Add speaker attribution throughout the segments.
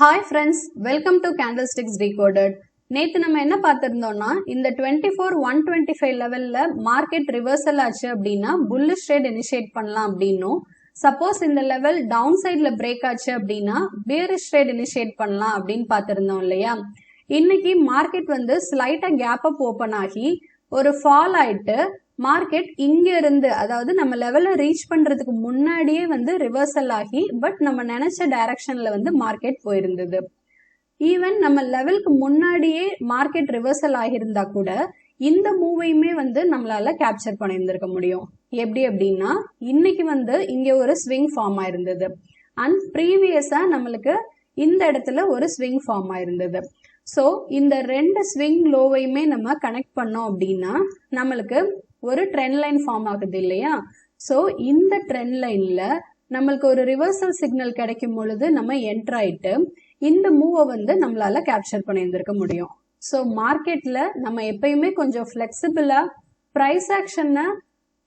Speaker 1: Hi friends, welcome to Candlesticks Decoded. நேத்து நம்ம என்ன பார்த்திருந்தோம்னா இந்த 24,125 லெவல்ல மார்க்கெட் ரிவர்சல் ஆச்சு அப்படின்னா புல்லிஷ் ட்ரேட் இனிஷியேட் பண்ணலாம் அப்படின்னும், சப்போஸ் இந்த லெவல் டவுன் சைட்ல பிரேக் ஆச்சு அப்படின்னா பேரிஷ் ட்ரேட் இனிஷியேட் பண்ணலாம் அப்படின்னு பார்த்திருந்தோம் இல்லையா. இன்னைக்கு மார்க்கெட் வந்து ஸ்லைட்டா கேப் அப் ஓபன் ஆகி ஒரு ஃபால் ஆயிட்டு மார்க்கெட் இங்க இருந்து, அதாவது நம்ம லெவலை ரீச் பண்றதுக்கு முன்னாடியே வந்து ரிவர்சல் ஆகி பட் நம்ம நினைச்ச டைரக்ஷன்ல வந்து மார்க்கெட் போயிருந்தது. ஈவன் நம்ம லெவலுக்கு முன்னாடியே மார்க்கெட் ரிவர்சல் ஆகியிருந்தா கூட இந்த மூவையுமே வந்து நம்மளால கேப்சர் பண்ணியிருந்திருக்க முடியும். எப்படி அப்படின்னா, இன்னைக்கு வந்து இங்க ஒரு ஸ்விங் ஃபார்ம் ஆயிருந்தது அண்ட் ப்ரீவியஸா நம்மளுக்கு இந்த இடத்துல ஒரு ஸ்விங் ஃபார்ம் ஆயிருந்தது. ஸோ இந்த ரெண்டு ஸ்விங் லோவையுமே நம்ம கனெக்ட் பண்ணோம் அப்படின்னா நம்மளுக்கு ஒரு ட்ரெண்ட் லைன் ஃபார்ம் ஆகுது இல்லையா. ஸோ இந்த ட்ரெண்ட் லைன்ல நம்மளுக்கு ஒரு ரிவர்சல் சிக்னல் கிடைக்கும் பொழுது நம்ம என்டர் ஆயிட்டு இந்த மூவை வந்து நம்மளால கேப்சர் பண்ணியிருந்திருக்க முடியும். ஸோ மார்க்கெட்ல நம்ம எப்பயுமே கொஞ்சம் ஃபிளெக்சிபிளா ப்ரைஸ் ஆக்ஷனை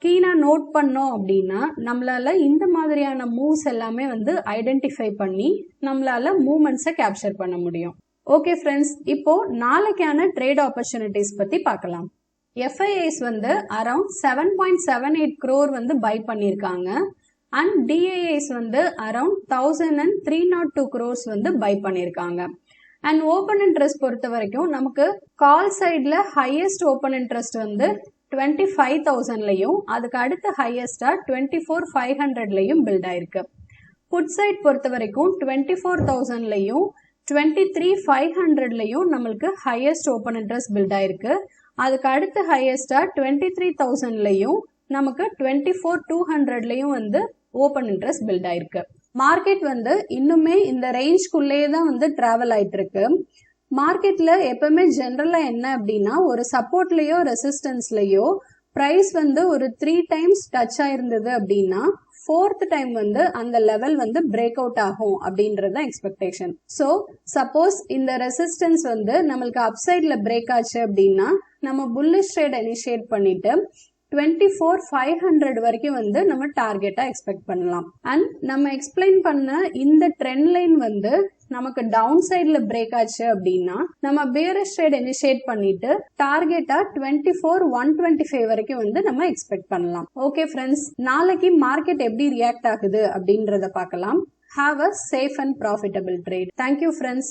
Speaker 1: கீனா நோட் பண்ணோம் அப்படின்னா நம்மளால இந்த மாதிரியான மூவ்ஸ் எல்லாமே வந்து ஐடென்டிஃபை பண்ணி நம்மளால மூவ்மெண்ட்ஸை கேப்சர் பண்ண முடியும். ஓகே ஃப்ரெண்ட்ஸ், இப்போ நாளைக்கான ட்ரேட் ஆப்பர்ச்சுனிட்டிஸ் பத்தி பார்க்கலாம். FIIs வந்து அரௌண்ட் 7.78 crore வந்து பை பண்ணியிருக்காங்க அண்ட் DIIs வந்து அரௌண்ட் 1,302 crores வந்து பை பண்ணியிருக்காங்க. அண்ட் ஓப்பன் இன்ட்ரெஸ்ட் பொறுத்த வரைக்கும் நமக்கு கால் சைட்ல ஹையஸ்ட் ஓப்பன் இன்ட்ரெஸ்ட் வந்து 25,000லையும் அதுக்கு அடுத்து ஹையஸ்டா 24,500லையும் பில்ட் ஆயிருக்கு. புட் சைட் பொறுத்த வரைக்கும் 24,000லையும் 23,500லையும் நம்மளுக்கு ஹையஸ்ட் ஓப்பன் இன்ட்ரெஸ்ட் பில்ட் ஆயிருக்கு. அதுக்கு அடுத்து ஹையஸ்டா 23,000லையும் நமக்கு 24,200லையும் வந்து ஓப்பன் இன்ட்ரெஸ்ட் பில்ட் ஆயிருக்கு. மார்க்கெட் வந்து இன்னுமே இந்த ரேஞ்ச்குள்ளேயே தான் வந்து டிராவல் ஆயிட்டு இருக்கு. மார்க்கெட்ல எப்பவுமே ஜென்ரலா என்ன அப்படின்னா, ஒரு சப்போர்ட்லயோ ரெசிஸ்டன்ஸ்லயோ பிரைஸ் வந்து ஒரு 3 times டச் ஆயிருந்தது அப்படின்னா 4th டைம் வந்து அந்த லெவல் வந்து பிரேக் அவுட் ஆகும் அப்படின்றது எக்ஸ்பெக்டேஷன். ஸோ சப்போஸ் இந்த ரெசிஸ்டன்ஸ் வந்து நம்மளுக்கு அப்சைட்ல பிரேக் ஆச்சு அப்படின்னா நம்ம புல்லிஷ் ட்ரேட் இனிஷியேட் பண்ணிட்டு 24,500 வரைக்கும் வந்து நம்ம டார்கெட்டா எக்ஸ்பெக்ட் பண்ணலாம். அண்ட் நம்ம எக்ஸ்பிளைன் பண்ண இந்த ட்ரெண்ட் லைன் வந்து நமக்கு டவுன் சைட்ல பிரேக் ஆச்சு அப்படின்னா நம்ம பேரிஷ் ட்ரேட் இனிஷியேட் பண்ணிட்டு டார்கெட்டா 24,125 வரைக்கும் வந்து நம்ம எக்ஸ்பெக்ட் பண்ணலாம். ஓகே ஃப்ரெண்ட்ஸ், நாளைக்கு மார்க்கெட் எப்படி ரியாக்ட் ஆகுது அப்படின்றத பார்க்கலாம். Have a safe and profitable trade. Thank you friends.